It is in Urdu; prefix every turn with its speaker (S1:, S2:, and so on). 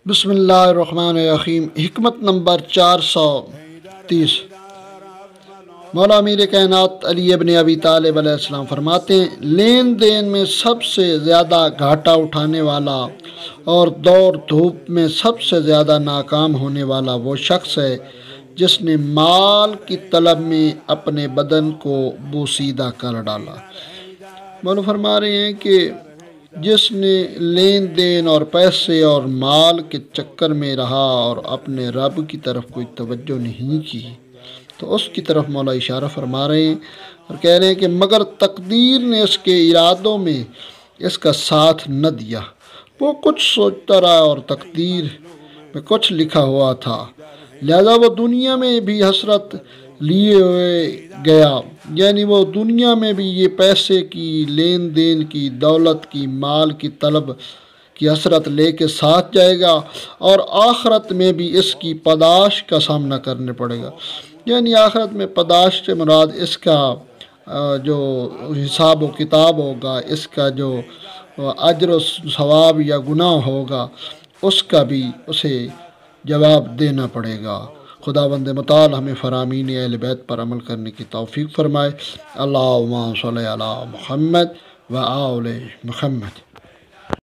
S1: بسم اللہ الرحمن الرحیم۔ حکمت نمبر 430۔ مولا امیر کائنات علی ابن ابی طالب علیہ السلام فرماتے ہیں، لین دین میں سب سے زیادہ گھاٹا اٹھانے والا اور دوڑ دھوپ میں سب سے زیادہ ناکام ہونے والا وہ شخص ہے جس نے مال کی طلب میں اپنے بدن کو بوسیدہ کر ڈالا۔ مولا فرما رہے ہیں کہ جس نے لین دین اور پیسے اور مال کے چکر میں رہا اور اپنے رب کی طرف کوئی توجہ نہیں کی، تو اس کی طرف مولا اشارہ فرما رہے ہیں اور کہہ رہے ہیں کہ مگر تقدیر نے اس کے ارادوں میں اس کا ساتھ نہ دیا۔ وہ کچھ سوچتا رہا اور تقدیر میں کچھ لکھا ہوا تھا، لہذا وہ دنیا میں بھی حسرت لیے ہوئے گیا، یعنی وہ دنیا میں بھی یہ پیسے کی، لین دین کی، دولت کی، مال کی طلب کی حسرت لے کے ساتھ جائے گا، اور آخرت میں بھی اس کی پاداش کا سامنا کرنے پڑے گا۔ یعنی آخرت میں پاداش سے مراد اس کا جو حساب و کتاب ہوگا، اس کا جو اجر و ثواب یا گناہ ہوگا، اس کا بھی اسے جواب دینا پڑے گا۔ خداوند متعال ہمیں فرامین اہل بیت پر عمل کرنے کی توفیق فرمائے۔ اللہم صلی علی محمد و آل محمد۔